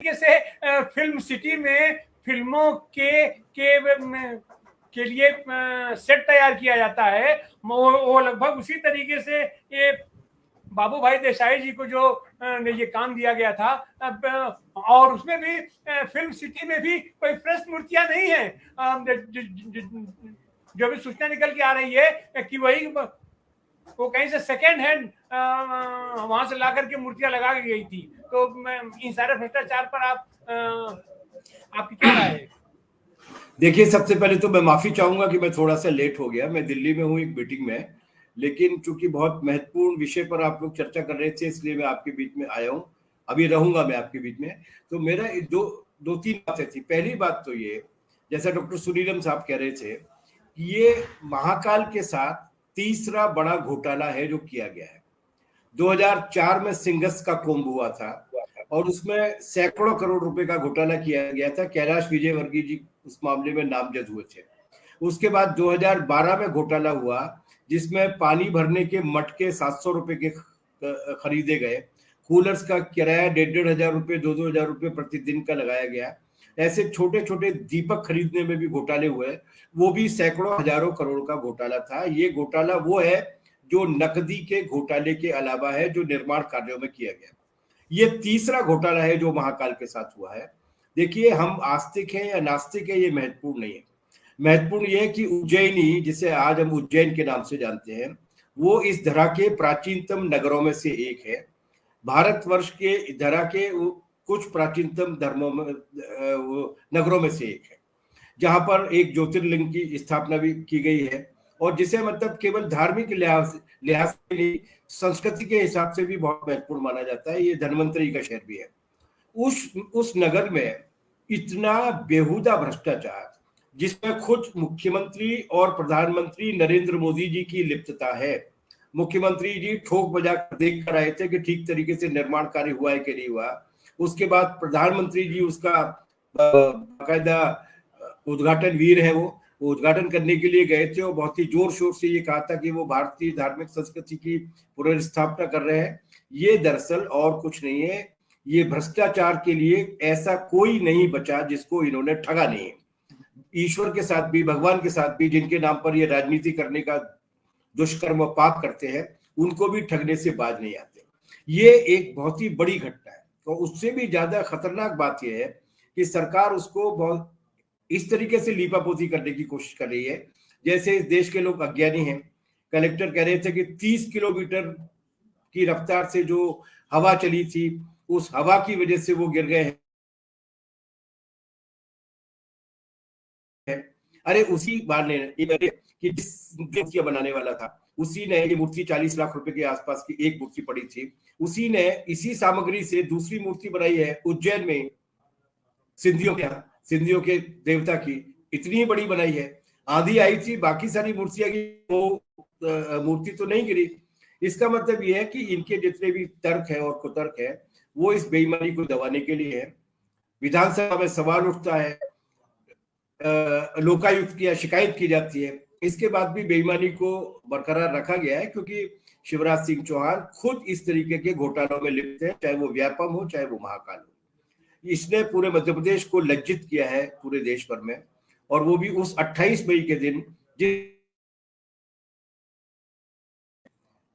तरीके से film city में फिल्मों के लिए सेट तैयार किया जाता है, वो लगभग उसी तरीके से ये बाबू भाई देसाई जी को जो ये काम दिया गया था, और उसमें भी फिल्म सिटी में भी कोई फ्रेश मूर्तियां नहीं है। जो भी सूचना निकल के आ रही है कि वही वो कहीं से सेकेंड हैंड वहां से ला करके मूर्तियां लगा के गई थी। तो इन सारे भ्रष्टाचार पर आपकी क्या राय है? देखिए, सबसे पहले तो मैं माफी चाहूंगा कि मैं थोड़ा सा लेट हो गया। मैं दिल्ली में हूँ एक मीटिंग में, लेकिन चूंकि बहुत महत्वपूर्ण विषय पर आप लोग चर्चा कर रहे थे, इसलिए मैं आपके बीच में आया हूँ। अभी रहूंगा मैं आपके बीच में। तो मेरा दो तीन बातें थी। पहली बात तो ये, जैसा डॉक्टर सुनीलम साहब कह रहे थे, ये महाकाल के साथ तीसरा बड़ा घोटाला है जो किया गया है। 2004 में सिंगस का कुंभ हुआ था और उसमें सैकड़ों करोड़ रुपए का घोटाला किया गया था। कैलाश विजयवर्गीय जी उस मामले में नामजद हुए थे। उसके बाद 2012 में घोटाला हुआ जिसमें पानी भरने के मटके 700 रुपए के खरीदे गए। कूलर्स का किराया 1,500 रुपए 2,000 रुपए प्रतिदिन का लगाया गया। ऐसे छोटे छोटे दीपक खरीदने में भी घोटाले हुए, वो भी सैकड़ों हजारों करोड़ का घोटाला था। ये घोटाला वो है जो नकदी के घोटाले के अलावा है, जो निर्माण कार्यों में किया गया। ये तीसरा घोटाला है जो महाकाल के साथ हुआ है। देखिए, हम आस्तिक हैं या नास्तिक है ये महत्वपूर्ण नहीं है। महत्वपूर्ण यह है कि उज्जैनी, जिसे आज हम उज्जैन के नाम से जानते हैं, वो इस धरा के प्राचीनतम नगरों में से एक है। भारतवर्ष के धरा के कुछ प्राचीनतम धर्मों में नगरों में से एक है, जहां पर एक ज्योतिर्लिंग की स्थापना भी की गई है और जिसे मतलब केवल धार्मिक लिहाज से नहीं, संस्कृति के हिसाब से भी बहुत महत्वपूर्ण माना जाता है। ये धन्वंतरी का शहर भी है। उस नगर में इतना बेहुदा भ्रष्टाचार, जिसमें खुद मुख्यमंत्री और प्रधानमंत्री नरेंद्र मोदी जी की लिप्तता है। मुख्यमंत्री जी ठोक बजा कर देख कर आए थे कि ठीक तरीके से निर्माण कार्य हुआ है कि नहीं हुआ। उसके बाद प्रधानमंत्री जी उसका बाकायदा उद्घाटन वीर है, वो उद्घाटन करने के लिए गए थे और बहुत ही जोर शोर से ये कहा था कि वो भारतीय धार्मिक संस्कृति की पुनर्स्थापना कर रहे हैं। ये दरअसल और कुछ नहीं है, ये भ्रष्टाचार के लिए ऐसा कोई नहीं बचा जिसको इन्होंने ठगा नहीं है। ईश्वर के साथ भी, भगवान के साथ भी, जिनके नाम पर ये राजनीति करने का दुष्कर्म पाप करते हैं, उनको भी ठगने से बाज नहीं आते। ये एक बहुत ही बड़ी घटना है। तो उससे भी ज्यादा खतरनाक बात यह है कि सरकार उसको बहुत इस तरीके से लीपापोती करने की कोशिश कर रही है जैसे इस देश के लोग अज्ञानी हैं। कलेक्टर कह रहे थे कि 30 किलोमीटर की रफ्तार से जो हवा चली थी, उस हवा की वजह से वो गिर गए हैं। अरे उसी बार ने कि जिस मूर्तियां बनाने वाला था, उसी ने, ये मूर्ति 40 लाख रुपए के आसपास की एक मूर्ति पड़ी थी, उसी ने इसी सामग्री से दूसरी मूर्ति बनाई है उज्जैन में, सिंधियों के देवता की। इतनी बड़ी बनाई है, आंधी आई थी, बाकी सारी मूर्तियां की, वो मूर्ति तो नहीं गिरी। इसका मतलब यह है कि इनके जितने भी तर्क है और कुतर्क है, वो इस बेईमानी को दबाने के लिए है। विधानसभा में सवाल उठता है, लोकायुक्त की शिकायत की जाती है, इसके बाद भी बेईमानी को बरकरार रखा गया है क्योंकि शिवराज सिंह चौहान खुद इस तरीके के घोटालों में लिप्त है, चाहे वो व्यापम हो चाहे वो महाकाल हो। इसने पूरे मध्य प्रदेश को लज्जित किया है पूरे देश भर में, और वो भी उस 28 मई के दिन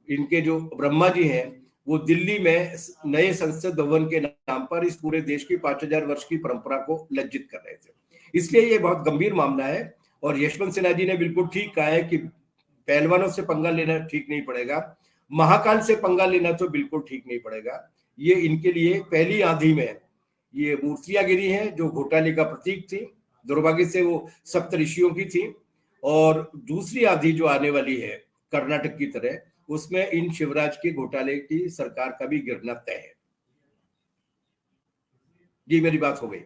इनके जो ब्रह्मा जी हैं वो दिल्ली में नए संसद भवन के नाम पर इस पूरे देश की 5000 वर्ष की परंपरा को लज्जित कर रहे थे। इसलिए ये बहुत गंभीर मामला है और यशवंत सिन्हा जी ने बिल्कुल ठीक कहा है कि पहलवानों से पंगा लेना ठीक नहीं पड़ेगा, महाकाल से पंगा लेना तो बिल्कुल ठीक नहीं पड़ेगा। ये इनके लिए पहली आंधी में ये मूर्तियां गिरी हैं जो घोटाले का प्रतीक थी, दुर्भाग्य से वो सप्त ऋषियों की थी, और दूसरी आंधी जो आने वाली है कर्नाटक की तरह, उसमें इन शिवराज के घोटाले की सरकार का भी गिरना तय है। जी, मेरी बात हो गई।